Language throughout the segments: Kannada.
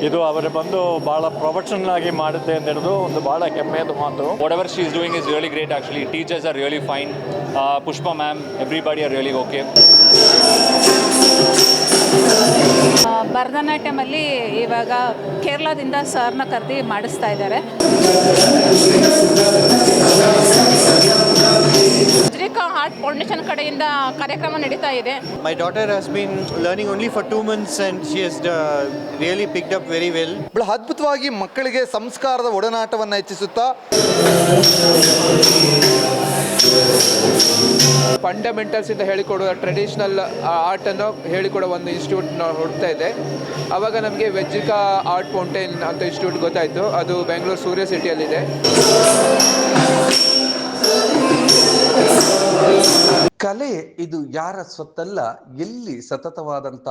ಇದು ಅವರು ಬಂದು ಭಾಳ ಪ್ರೊಫೆಷನಲ್ ಆಗಿ ಮಾಡುತ್ತೆ ಅಂತ ಹೇಳೋದು ಒಂದು ಭಾಳ ಹೆಮ್ಮೆಯದು ಮಾತು. Whatever she is doing is really great actually. Teachers are really fine. Pushpa ma'am, everybody are really okay. ಭರತನಾಟ್ಯಮಲ್ಲಿ ಇವಾಗ ಕೇರಳದಿಂದ ಸರ್ನ ಕರೆದಿ ಮಾಡಿಸ್ತಾ ಇದ್ದಾರೆ. ವಜ್ರಿಕಾ ಆರ್ಟ್ ಫೌಂಡೇಶನ್ ಕಡೆಯಿಂದ ಕಾರ್ಯಕ್ರಮ ನಡೀತಾ ಇದೆ. My daughter has been learning only for 2 months and she has really picked up very well. ಬಹಳ ಅದ್ಭುತವಾಗಿ ಮಕ್ಕಳಿಗೆ ಸಂಸ್ಕಾರದ ಒಡನಾಟವನ್ನು ಹೆಚ್ಚಿಸುತ್ತಾ ಫಂಡಮೆಂಟಲ್ಸ್ ಇಂದ ಹೇಳಿಕೊಡುವ ಟ್ರೆಡಿಷನಲ್ ಆರ್ಟನ್ನು ಹೇಳಿಕೊಡೋ ಒಂದು ಇನ್ಸ್ಟಿಟ್ಯೂಟ್ ನಾವು ಹುಡುಕ್ತಾ ಇದೆ. ಆವಾಗ ನಮಗೆ ವಜ್ರಿಕಾ ಆರ್ಟ್ ಫೌಂಟೇನ್ ಅಂತ ಇನ್ಸ್ಟಿಟ್ಯೂಟ್ ಗೊತ್ತಾಯಿತು. ಅದು ಬೆಂಗಳೂರು ಸೂರ್ಯ ಸಿಟಿಯಲ್ಲಿದೆ. ಕಲೆ ಇದು ಯಾರ ಸ್ವತ್ತಲ್ಲ. ಎಲ್ಲಿ ಸತತವಾದಂಥ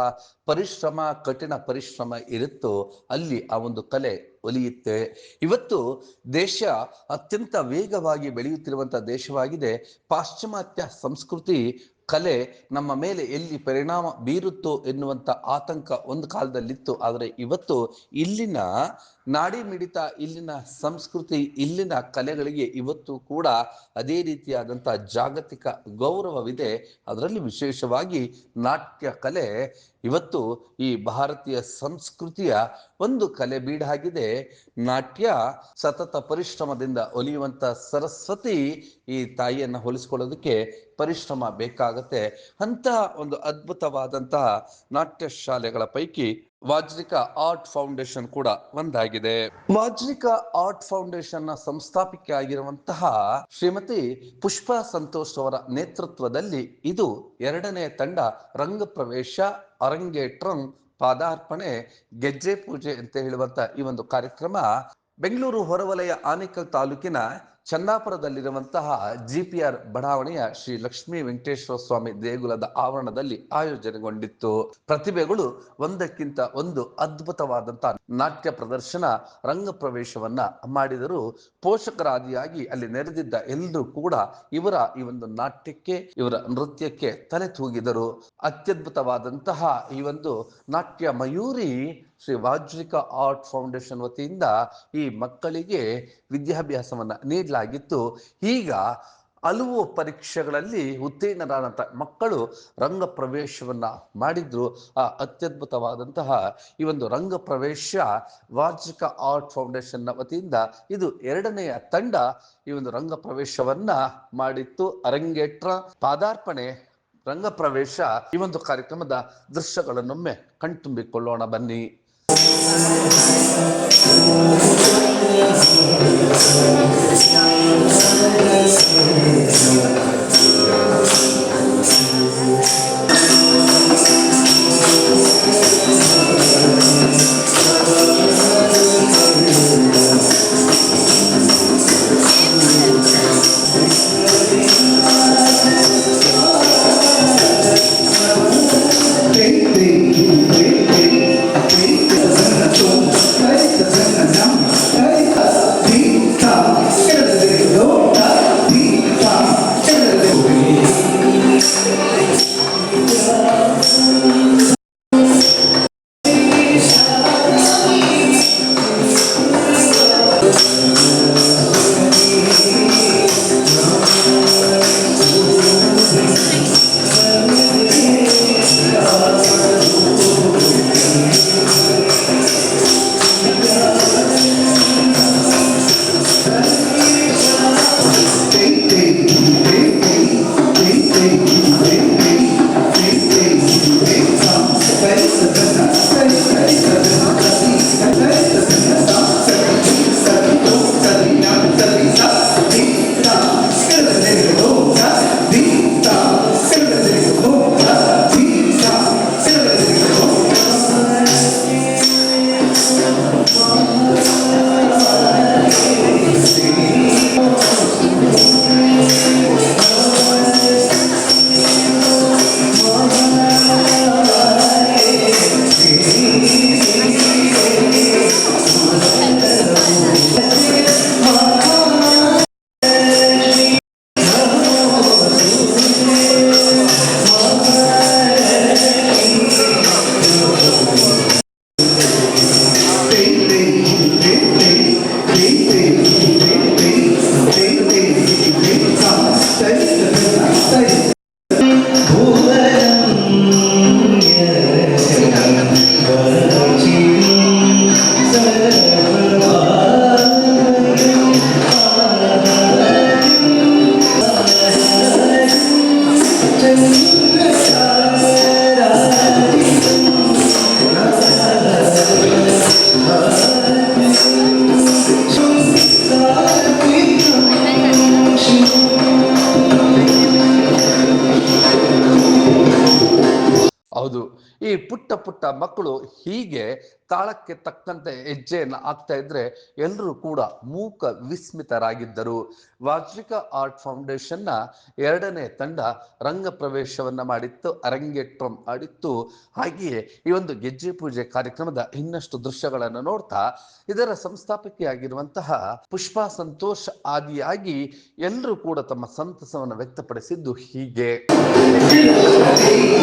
ಪರಿಶ್ರಮ, ಕಠಿಣ ಪರಿಶ್ರಮ ಇರುತ್ತೋ ಅಲ್ಲಿ ಆ ಒಂದು ಕಲೆ ಒಲಿಯುತ್ತೆ. ಇವತ್ತು ದೇಶ ಅತ್ಯಂತ ವೇಗವಾಗಿ ಬೆಳೆಯುತ್ತಿರುವಂಥ ದೇಶವಾಗಿದೆ. ಪಾಶ್ಚಿಮಾತ್ಯ ಸಂಸ್ಕೃತಿ ಕಲೆ ನಮ್ಮ ಮೇಲೆ ಎಲ್ಲಿ ಪರಿಣಾಮ ಬೀರುತ್ತೋ ಎನ್ನುವಂಥ ಆತಂಕ ಒಂದು ಕಾಲದಲ್ಲಿತ್ತು. ಆದರೆ ಇವತ್ತು ಇಲ್ಲಿನ ನಾಡಿ ಮಿಡಿತ, ಇಲ್ಲಿನ ಸಂಸ್ಕೃತಿ, ಇಲ್ಲಿನ ಕಲೆಗಳಿಗೆ ಇವತ್ತು ಕೂಡ ಅದೇ ರೀತಿಯಾದಂಥ ಜಾಗತಿಕ ಗೌರವವಿದೆ. ಅದರಲ್ಲಿ ವಿಶೇಷವಾಗಿ ನಾಟ್ಯ ಕಲೆ ಇವತ್ತು ಈ ಭಾರತೀಯ ಸಂಸ್ಕೃತಿಯ ಒಂದು ಕಲೆ ಬೀಡಾಗಿದೆ. ನಾಟ್ಯ ಸತತ ಪರಿಶ್ರಮದಿಂದ ಒಲಿಯುವಂಥ ಸರಸ್ವತಿ. ಈ ತಾಯಿಯನ್ನು ಹೋಲಿಸ್ಕೊಳ್ಳೋದಕ್ಕೆ ಪರಿಶ್ರಮ ಬೇಕಾಗತ್ತೆ. ಅಂತಹ ಒಂದು ಅದ್ಭುತವಾದಂತಹ ನಾಟ್ಯ ಶಾಲೆಗಳ ಪೈಕಿ ವಜ್ರಿಕಾ ಆರ್ಟ್ ಫೌಂಡೇಶನ್ ಕೂಡ ಒಂದಾಗಿದೆ. ವಜ್ರಿಕಾ ಆರ್ಟ್ ಫೌಂಡೇಶನ್ ನ ಸಂಸ್ಥಾಪಿಕೆ ಆಗಿರುವಂತಹ ಶ್ರೀಮತಿ ಪುಷ್ಪಾ ಸಂತೋಷ್ ಅವರ ನೇತೃತ್ವದಲ್ಲಿ ಇದು 2ನೇ ತಂಡ. ರಂಗ ಪ್ರವೇಶ, ಅರಂಗೇಟ್ರಂ, ಪಾದಾರ್ಪಣೆ, ಗೆಜ್ಜೆ ಪೂಜೆ ಅಂತ ಹೇಳುವಂತ ಈ ಒಂದು ಕಾರ್ಯಕ್ರಮ ಬೆಂಗಳೂರು ಹೊರವಲಯ ಆನೇಕಲ್ ತಾಲೂಕಿನ ಚಂದಾಪುರದಲ್ಲಿರುವಂತಹ GPR ಬಡಾವಣೆಯ ಶ್ರೀ ಲಕ್ಷ್ಮೀ ವೆಂಕಟೇಶ್ವರ ಸ್ವಾಮಿ ದೇಗುಲದ ಆವರಣದಲ್ಲಿ ಆಯೋಜನೆಗೊಂಡಿತ್ತು. ಪ್ರತಿಭೆಗಳು ಒಂದಕ್ಕಿಂತ ಒಂದು ಅದ್ಭುತವಾದಂತಹ ನಾಟ್ಯ ಪ್ರದರ್ಶನ, ರಂಗ ಪ್ರವೇಶವನ್ನ ಮಾಡಿದರು. ಪೋಷಕರಾದಿಯಾಗಿ ಅಲ್ಲಿ ನೆರೆದಿದ್ದ ಎಲ್ಲರೂ ಕೂಡ ಇವರ ಈ ಒಂದು ನಾಟ್ಯಕ್ಕೆ, ಇವರ ನೃತ್ಯಕ್ಕೆ ತಲೆ ತೂಗಿದರು. ಅತ್ಯದ್ಭುತವಾದಂತಹ ಈ ಒಂದು ನಾಟ್ಯ ಮಯೂರಿ ಶ್ರೀ ವಜ್ರಿಕಾ ಆರ್ಟ್ ಫೌಂಡೇಶನ್ ವತಿಯಿಂದ ಈ ಮಕ್ಕಳಿಗೆ ವಿದ್ಯಾಭ್ಯಾಸವನ್ನ ನೀಡಲಾಗಿತ್ತು. ಈಗ ಹಲವು ಪರೀಕ್ಷೆಗಳಲ್ಲಿ ಉತ್ತೀರ್ಣರಾದಂಥ ಮಕ್ಕಳು ರಂಗ ಪ್ರವೇಶವನ್ನ ಮಾಡಿದ್ರು. ಆ ಅತ್ಯದ್ಭುತವಾದಂತಹ ಈ ಒಂದು ರಂಗ ಪ್ರವೇಶ ವಜ್ರಿಕಾ ಆರ್ಟ್ ಫೌಂಡೇಶನ್ ನ ವತಿಯಿಂದ ಇದು 2ನೆಯ ತಂಡ ಈ ಒಂದು ರಂಗ ಪ್ರವೇಶವನ್ನ ಮಾಡಿತ್ತು. ಅರಂಗೇಟ್ರ, ಪಾದಾರ್ಪಣೆ, ರಂಗ ಪ್ರವೇಶ ಈ ಒಂದು ಕಾರ್ಯಕ್ರಮದ ದೃಶ್ಯಗಳನ್ನೊಮ್ಮೆ ಕಣ್ತುಂಬಿಕೊಳ್ಳೋಣ ಬನ್ನಿ. ಹೌದು, ಈ ಪುಟ್ಟ ಪುಟ್ಟ ಮಕ್ಕಳು ಹೀಗೆ ತಾಳಕ್ಕೆ ತಕ್ಕಂತೆ ಹೆಜ್ಜೆಯನ್ನು ಹಾಕ್ತಾ ಇದ್ರೆ ಎಲ್ಲರೂ ಕೂಡ ಮೂಕ ವಿಸ್ಮಿತರಾಗಿದ್ದರು. ವಾಜ್ರಿಕಾ ಆರ್ಟ್ ಫೌಂಡೇಶನ್ನ 2ನೇ ತಂಡ ರಂಗ ಪ್ರವೇಶವನ್ನ ಮಾಡಿತ್ತು, ಅರಂಗೇಟ್ರಂ ಮಾಡಿತ್ತು. ಹಾಗೆಯೇ ಈ ಒಂದು ಗೆಜ್ಜೆ ಪೂಜೆ ಕಾರ್ಯಕ್ರಮದ ಇನ್ನಷ್ಟು ದೃಶ್ಯಗಳನ್ನು ನೋಡ್ತಾ ಇದರ ಸಂಸ್ಥಾಪಕಿಯಾಗಿರುವಂತಹ ಪುಷ್ಪಾ ಸಂತೋಷ್ ಆದಿಯಾಗಿ ಎಲ್ಲರೂ ಕೂಡ ತಮ್ಮ ಸಂತಸವನ್ನು ವ್ಯಕ್ತಪಡಿಸಿದ್ದು ಹೀಗೆ. Hey!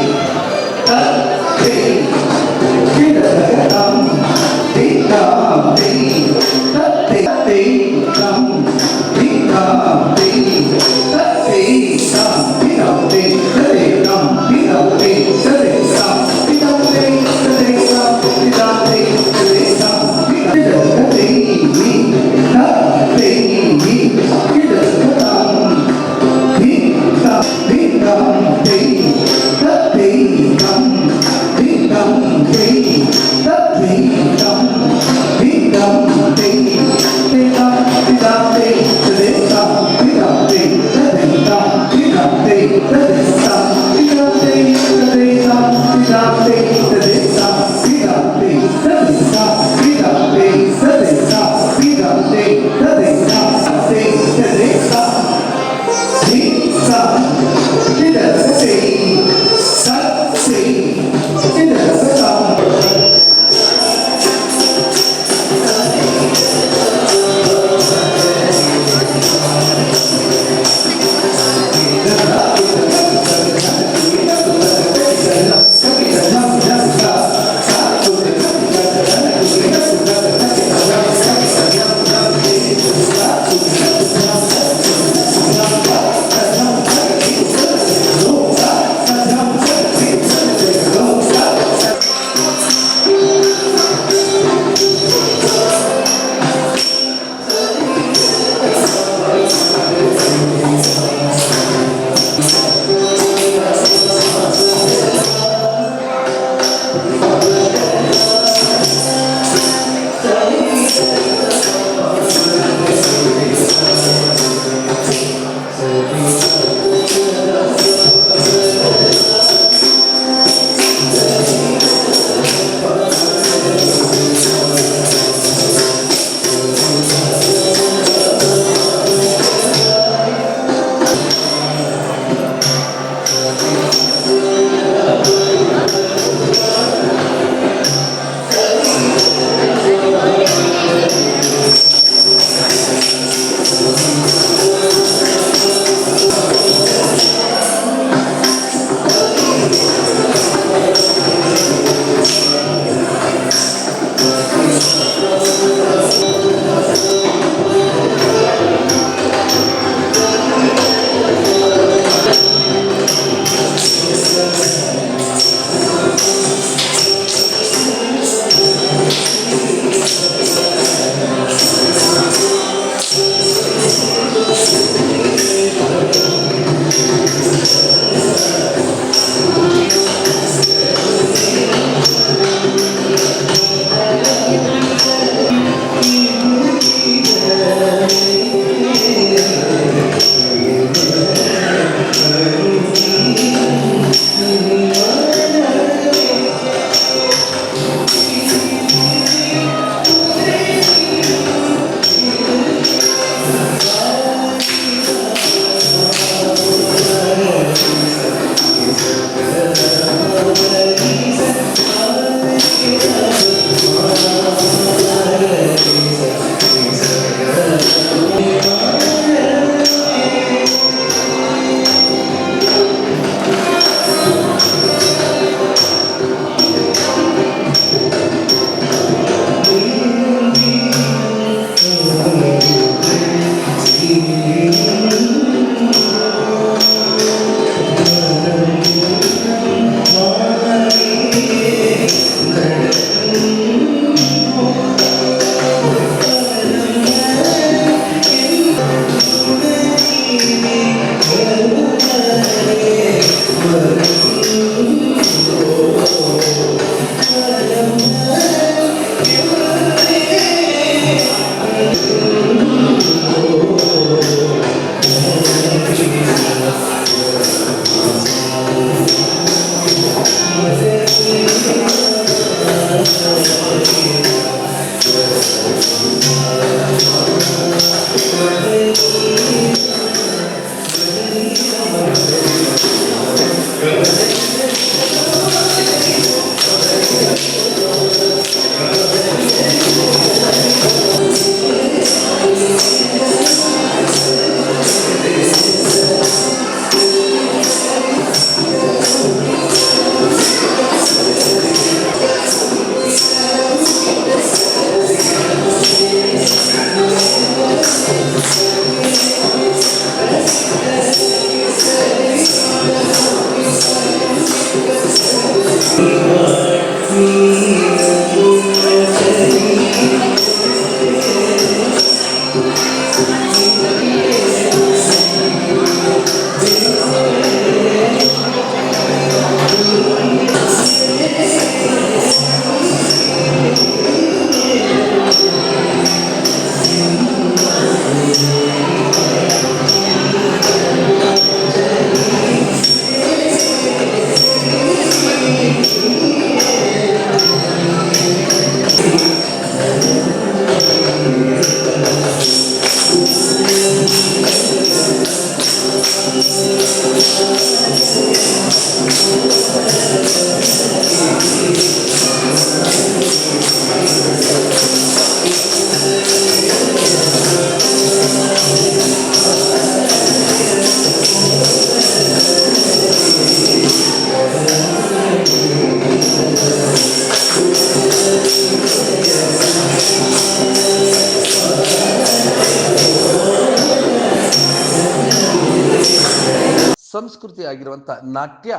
ಸಂಸ್ಕೃತಿ ಆಗಿರುವಂಥ ನಾಟ್ಯ,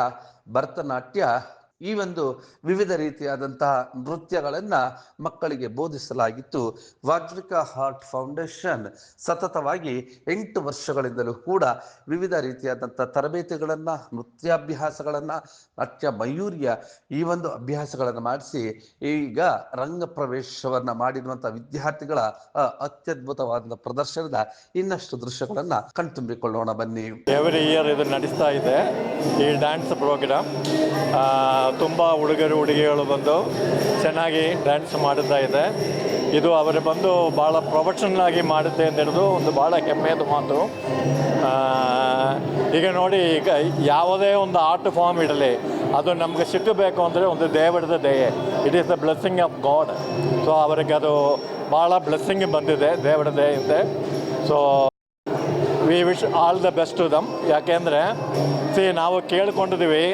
ಭರತನಾಟ್ಯ, ಈ ಒಂದು ವಿವಿಧ ರೀತಿಯಾದಂತಹ ನೃತ್ಯಗಳನ್ನು ಮಕ್ಕಳಿಗೆ ಬೋಧಿಸಲಾಗಿತ್ತು. ವಾಜ್ರಿಕಾ ಹಾರ್ಟ್ ಫೌಂಡೇಶನ್ ಸತತವಾಗಿ 8 ವರ್ಷಗಳಿಂದಲೂ ಕೂಡ ವಿವಿಧ ರೀತಿಯಾದಂಥ ತರಬೇತಿಗಳನ್ನು, ನೃತ್ಯಾಭ್ಯಾಸಗಳನ್ನು, ನಾಟ್ಯ ಮಯೂರ್ಯ ಈ ಒಂದು ಅಭ್ಯಾಸಗಳನ್ನು ಮಾಡಿಸಿ ಈಗ ರಂಗ ಪ್ರವೇಶವನ್ನು ಮಾಡಿರುವಂಥ ವಿದ್ಯಾರ್ಥಿಗಳ ಅತ್ಯದ್ಭುತವಾದ ಪ್ರದರ್ಶನದ ಇನ್ನಷ್ಟು ದೃಶ್ಯಗಳನ್ನು ಕಣ್ತುಂಬಿಕೊಳ್ಳೋಣ ಬನ್ನಿ. ಎವ್ರಿ ಇಯರ್ ಇದು ನಡೆಸ್ತಾ ಇದೆ ಈ ಡ್ಯಾನ್ಸ್ ಪ್ರೋಗ್ರಾಮ್. ತುಂಬ ಹುಡುಗರು ಹುಡುಗಿಗಳು ಬಂದು ಚೆನ್ನಾಗಿ ಡ್ಯಾನ್ಸ್ ಮಾಡುತ್ತಾ ಇದೆ. ಇದು ಅವರು ಬಂದು ಭಾಳ ಪ್ರೊಫೆಷನಲ್ ಆಗಿ ಮಾಡುತ್ತೆ ಅಂತ ಹಿಡಿದು ಒಂದು ಭಾಳ ಹೆಮ್ಮೆಯ ಮಾತು. ಈಗ ನೋಡಿ, ಈಗ ಯಾವುದೇ ಒಂದು ಆರ್ಟ್ ಫಾರ್ಮ್ ಇರಲಿ, ಅದು ನಮಗೆ ಸಿಕ್ಕಬೇಕು ಅಂದರೆ ಒಂದು ದೇವರದ ದಯೆ. It is the blessing of God. So ಅವರಿಗೆ ಅದು ಭಾಳ ಬ್ಲೆಸ್ಸಿಂಗ್ ಬಂದಿದೆ ದೇವರ ದಯೆಯಿಂದ. So we wish all the best to them. ಯಾಕೆಂದರೆ ನಾವು ಕೇಳ್ಕೊಂಡಿದ್ದೀವಿ,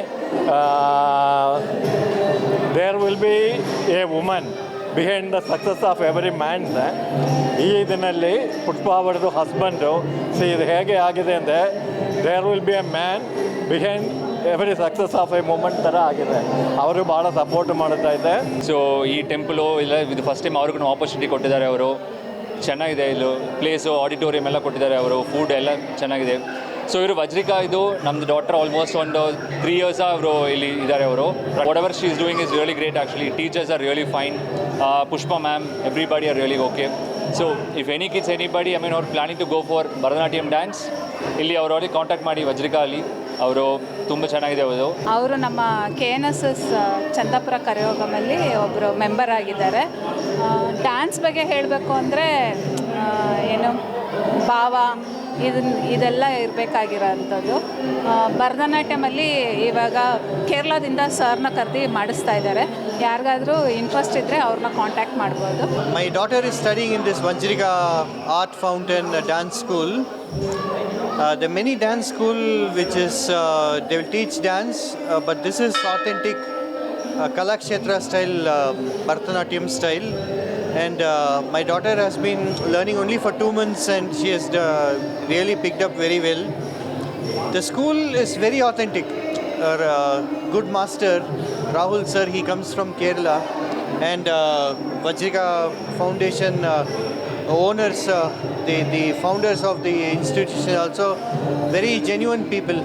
there will be a woman behind the success of every man. ಈ ಇದರಲ್ಲಿ ಪುಷ್ಪ ಅವರದು ಹಸ್ಬೆಂಡು ಇದು ಹೇಗೆ ಆಗಿದೆ ಅಂದರೆ, there will be a man behind every success of a moment ಥರ ಆಗಿದೆ. ಅವರು ಭಾಳ ಸಪೋರ್ಟ್ ಮಾಡ್ತಾ ಇದೆ. ಸೊ ಈ ಟೆಂಪಲು ಇಲ್ಲ, ಇದು ಫಸ್ಟ್ ಟೈಮ್ ಅವ್ರಿಗೂ ಆಪರ್ಚುನಿಟಿ ಕೊಟ್ಟಿದ್ದಾರೆ. ಅವರು ಚೆನ್ನಾಗಿದೆ, ಇಲ್ಲಿ ಪ್ಲೇಸು, ಆಡಿಟೋರಿಯಂ ಎಲ್ಲ ಕೊಟ್ಟಿದ್ದಾರೆ. ಅವರು ಫುಡ್ ಎಲ್ಲ ಚೆನ್ನಾಗಿದೆ. ಸೊ ಇವರು ವಜ್ರಿಕಾ, ಇದು ನಮ್ಮದು ಡಾಟರ್ ಆಲ್ಮೋಸ್ಟ್ ಒಂದು 3 years ಅವರು ಇಲ್ಲಿ ಇದ್ದಾರೆ. ಅವರು whatever she is doing is really great actually. Teachers are really fine. Pushpa ma'am, everybody are really okay. So if any kids anybody, I mean ಅವ್ರು planning to go for Bharatanatyam dance, ಇಲ್ಲಿ ಅವರವ್ರಿಗೆ ಕಾಂಟ್ಯಾಕ್ಟ್ ಮಾಡಿ ವಜ್ರಿಕಾ ಅಲ್ಲಿ. ಅವರು ತುಂಬ ಚೆನ್ನಾಗಿದೆ. ಅವರು ನಮ್ಮ KNSS ಚಂದಾಪುರ ಕರಯೋಗಮಲ್ಲಿ ಒಬ್ಬರು ಮೆಂಬರ್ ಆಗಿದ್ದಾರೆ. ಡ್ಯಾನ್ಸ್ ಬಗ್ಗೆ ಹೇಳಬೇಕು ಅಂದರೆ ಏನು ಭಾವ ಇದೆಲ್ಲ ಇರಬೇಕಾಗಿರೋ ಅಂಥದ್ದು. ಭರತನಾಟ್ಯಮಲ್ಲಿ ಇವಾಗ ಕೇರಳದಿಂದ ಸರ್ನ ಕರೆದು ಮಾಡಿಸ್ತಾ ಇದ್ದಾರೆ. ಯಾರಿಗಾದರೂ ಇಂಟ್ರೆಸ್ಟ್ ಇದ್ದರೆ ಅವ್ರನ್ನ ಕಾಂಟ್ಯಾಕ್ಟ್ ಮಾಡ್ಬೋದು. My daughter is studying in this Vajrika Art Fountain dance school. There are many dance school which is they will teach dance, but this is authentic Kalakshetra style, Bharatanatyam style. And my daughter has been learning only for 2 months and she has really picked up very well. The school is very authentic. Our good master Rahul sir, he comes from Kerala, and Vajrika Foundation owners, the founders of the institution also very genuine people.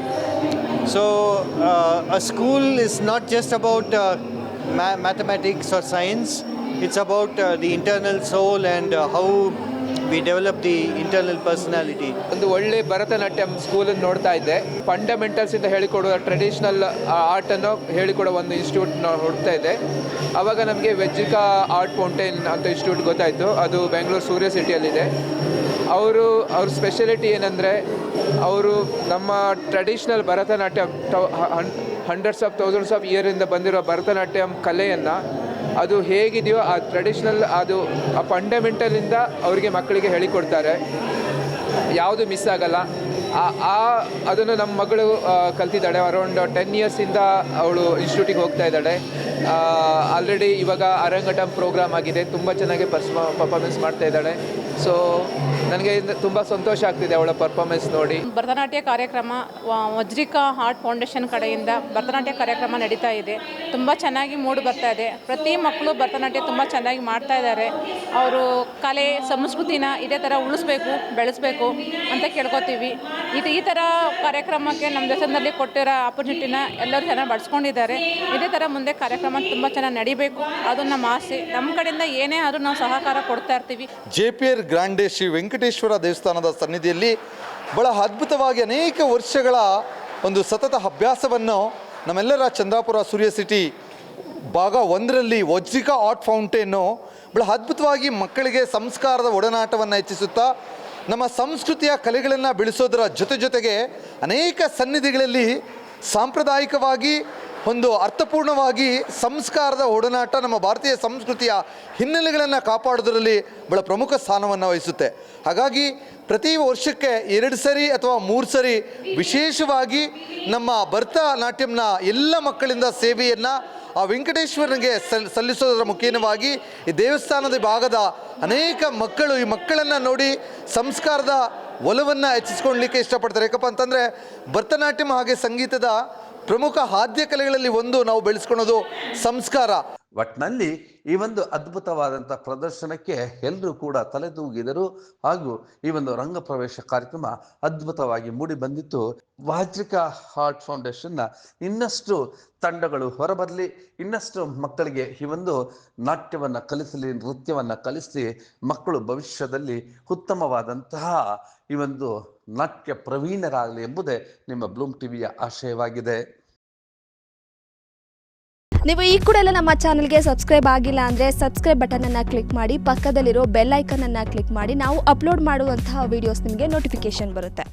So a school is not just about mathematics or science. It's about the internal soul and how we develop the internal personality. ಒಂದು ಒಳ್ಳೆ ಭರತನಾಟ್ಯಂ ಸ್ಕೂಲನ್ನು ನೋಡ್ತಾ ಇದ್ದೆ. ಫಂಡಮೆಂಟಲ್ಸಿಂದ ಹೇಳಿಕೊಡುವ ಟ್ರೆಡಿಷ್ನಲ್ ಆರ್ಟನ್ನು ಹೇಳಿಕೊಡೋ ಒಂದು ಇನ್ಸ್ಟಿಟ್ಯೂಟ್ ನೋಡ್ತಾ ಇದ್ದೆ. ಆವಾಗ ನಮಗೆ ವಜ್ರಿಕಾ ಆರ್ಟ್ ಫೌಂಟೇನ್ ಅಂತ ಇನ್ಸ್ಟಿಟ್ಯೂಟ್ ಗೊತ್ತಾಯಿತು. ಅದು ಬೆಂಗಳೂರು ಸೂರ್ಯ ಸಿಟಿಯಲ್ಲಿದೆ. ಅವ್ರ ಸ್ಪೆಷಾಲಿಟಿ ಏನಂದರೆ, ಅವರು ನಮ್ಮ traditional Bharatanatyam hundreds of thousands of ಇಯರಿಂದ ಬಂದಿರೋ ಭರತನಾಟ್ಯಂ ಕಲೆಯನ್ನು ಅದು ಹೇಗಿದೆಯೋ ಆ ಟ್ರೆಡಿಷ್ನಲ್, ಅದು ಆ ಫಂಡಮೆಂಟಲಿಂದ ಅವರಿಗೆ ಮಕ್ಕಳಿಗೆ ಹೇಳಿಕೊಡ್ತಾರೆ. ಯಾವುದು ಮಿಸ್ ಆಗಲ್ಲ. ಅದನ್ನು ನಮ್ಮ ಮಗಳು ಕಲ್ತಿದ್ದಾಳೆ. ಅರೌಂಡ್ 10 yearsಯಿಂದ ಅವಳು ಇನ್ಸ್ಟಿಟ್ಯೂಟಿಗೆ ಹೋಗ್ತಾ ಇದ್ದಾಳೆ. ಆಲ್ರೆಡಿ ಇವಾಗ ಅರಂಗಟಂ ಪ್ರೋಗ್ರಾಮ್ ಆಗಿದೆ. ತುಂಬ ಚೆನ್ನಾಗಿ ಪರ್ಫಾರ್ಮೆನ್ಸ್ ಮಾಡ್ತಾ ಇದ್ದಾಳೆ. ಸೊ ನನಗೆ ತುಂಬ ಸಂತೋಷ ಆಗ್ತಿದೆ ಅವಳ ಪರ್ಫಾರ್ಮೆನ್ಸ್ ನೋಡಿ. ಭರತನಾಟ್ಯ ಕಾರ್ಯಕ್ರಮ ವಜ್ರಿಕಾ ಆರ್ಟ್ ಫೌಂಡೇಶನ್ ಕಡೆಯಿಂದ ಭರತನಾಟ್ಯ ಕಾರ್ಯಕ್ರಮ ನಡೀತಾ ಇದೆ. ತುಂಬ ಚೆನ್ನಾಗಿ ಮೂಡಿ ಬರ್ತಾ ಇದೆ. ಪ್ರತಿ ಮಕ್ಕಳು ಭರತನಾಟ್ಯ ತುಂಬ ಚೆನ್ನಾಗಿ ಮಾಡ್ತಾ ಇದ್ದಾರೆ. ಅವರು ಕಲೆ ಸಂಸ್ಕೃತಿನ ಇದೇ ಥರ ಉಳಿಸ್ಬೇಕು, ಬೆಳೆಸಬೇಕು ಅಂತ ಕೇಳ್ಕೊತೀವಿ. ಈ ಥರ ಕಾರ್ಯಕ್ರಮಕ್ಕೆ ನಮ್ಮ ದೇಶದಲ್ಲಿ ಕೊಟ್ಟಿರೋ ಆಪರ್ಚುನಿಟಿನ ಎಲ್ಲರೂ ಚೆನ್ನಾಗಿ ಬಳಸ್ಕೊಂಡಿದ್ದಾರೆ. ಇದೇ ಥರ ಮುಂದೆ ಕಾರ್ಯಕ್ರಮ ತುಂಬ ಚೆನ್ನಾಗಿ ನಡಿಬೇಕು, ಅದು ನಮ್ಮ ಆಸೆ. ನಮ್ಮ ಕಡೆಯಿಂದ ಏನೇ ಆದರೂ ನಾವು ಸಹಕಾರ ಕೊಡ್ತಾ ಇರ್ತೀವಿ. JPR ಗ್ರಾಂಡೆ ಶ್ರೀ ವೆಂಕಟೇಶ್ವರ ದೇವಸ್ಥಾನದ ಸನ್ನಿಧಿಯಲ್ಲಿ ಬಹಳ ಅದ್ಭುತವಾಗಿ ಅನೇಕ ವರ್ಷಗಳ ಒಂದು ಸತತ ಅಭ್ಯಾಸವನ್ನು ನಮ್ಮೆಲ್ಲರ ಚಂದ್ರಾಪುರ ಸೂರ್ಯ ಸಿಟಿ ಭಾಗ 1ರಲ್ಲಿ ವಜ್ರಿಕಾ ಆರ್ಟ್ ಫೌಂಟೇನು ಬಹಳ ಅದ್ಭುತವಾಗಿ ಮಕ್ಕಳಿಗೆ ಸಂಸ್ಕಾರದ ಒಡನಾಟವನ್ನು ಹೆಚ್ಚಿಸುತ್ತಾ ನಮ್ಮ ಸಂಸ್ಕೃತಿಯ ಕಲೆಗಳನ್ನು ಬೆಳೆಸೋದರ ಜೊತೆಗೆ ಅನೇಕ ಸನ್ನಿಧಿಗಳಲ್ಲಿ ಸಾಂಪ್ರದಾಯಿಕವಾಗಿ ಒಂದು ಅರ್ಥಪೂರ್ಣವಾಗಿ ಸಂಸ್ಕಾರದ ಒಡನಾಟ ನಮ್ಮ ಭಾರತೀಯ ಸಂಸ್ಕೃತಿಯ ಹಿನ್ನೆಲೆಗಳನ್ನು ಕಾಪಾಡೋದರಲ್ಲಿ ಬಹಳ ಪ್ರಮುಖ ಸ್ಥಾನವನ್ನು ವಹಿಸುತ್ತೆ. ಹಾಗಾಗಿ ಪ್ರತಿ ವರ್ಷಕ್ಕೆ 2 ಸರಿ ಅಥವಾ 3 ಸರಿ ವಿಶೇಷವಾಗಿ ನಮ್ಮ ಭರತನಾಟ್ಯಂನ ಎಲ್ಲ ಮಕ್ಕಳಿಂದ ಸೇವೆಯನ್ನು ಆ ವೆಂಕಟೇಶ್ವರನಿಗೆ ಸಲ್ಲಿಸೋದರ ಮುಖೇನವಾಗಿ ಈ ದೇವಸ್ಥಾನದ ಭಾಗದ ಅನೇಕ ಮಕ್ಕಳು ಈ ಮಕ್ಕಳನ್ನು ನೋಡಿ ಸಂಸ್ಕಾರದ ಒಲವನ್ನು ಹೆಚ್ಚಿಸ್ಕೊಳ್ಲಿಕ್ಕೆ ಇಷ್ಟಪಡ್ತಾರೆ. ಯಾಕಪ್ಪ ಅಂತಂದರೆ ಭರತನಾಟ್ಯಂ ಹಾಗೆ ಸಂಗೀತದ ಪ್ರಮುಖ ಆದ್ಯ ಕಲೆಗಳಲ್ಲಿ ಒಂದು ನಾವು ಬೆಳೆಸ್ಕೊಳೋದು ಸಂಸ್ಕಾರ. ಒಟ್ಟಿನಲ್ಲಿ ಈ ಒಂದು ಅದ್ಭುತವಾದಂಥ ಪ್ರದರ್ಶನಕ್ಕೆ ಎಲ್ಲರೂ ಕೂಡ ತಲೆದೂಗಿದರು ಹಾಗೂ ಈ ಒಂದು ರಂಗ ಪ್ರವೇಶ ಕಾರ್ಯಕ್ರಮ ಅದ್ಭುತವಾಗಿ ಮೂಡಿ ಬಂದಿತ್ತು. ವಜ್ರಿಕಾ ಆರ್ಟ್ ಫೌಂಡೇಶನ್ನ ಇನ್ನಷ್ಟು ತಂಡಗಳು ಹೊರಬರಲಿ, ಇನ್ನಷ್ಟು ಮಕ್ಕಳಿಗೆ ಈ ಒಂದು ನಾಟ್ಯವನ್ನು ಕಲಿಸಲಿ, ನೃತ್ಯವನ್ನು ಕಲಿಸಲಿ, ಮಕ್ಕಳು ಭವಿಷ್ಯದಲ್ಲಿ ಉತ್ತಮವಾದಂತಹ ಈ ಒಂದು ನಾಟ್ಯ ಪ್ರವೀಣರಾಗಲಿ ಎಂಬುದೇ ನಿಮ್ಮ ಬ್ಲೂಮ್ ಟಿವಿಯ ಆಶಯವಾಗಿದೆ. ನೀವು ಈ ಕೂಡ ಎಲ್ಲ ನಮ್ಮ ಚಾನಲ್ಗೆ ಸಬ್ಸ್ಕ್ರೈಬ್ ಆಗಿಲ್ಲ ಅಂದರೆ ಸಬ್ಸ್ಕ್ರೈಬ್ ಬಟನನ್ನು ಕ್ಲಿಕ್ ಮಾಡಿ, ಪಕ್ಕದಲ್ಲಿರೋ ಬೆಲ್ ಐಕನನ್ನು ಕ್ಲಿಕ್ ಮಾಡಿ. ನಾವು ಅಪ್ಲೋಡ್ ಮಾಡುವಂತಹ ವೀಡಿಯೋಸ್ ನಿಮಗೆ ನೋಟಿಫಿಕೇಶನ್ ಬರುತ್ತೆ.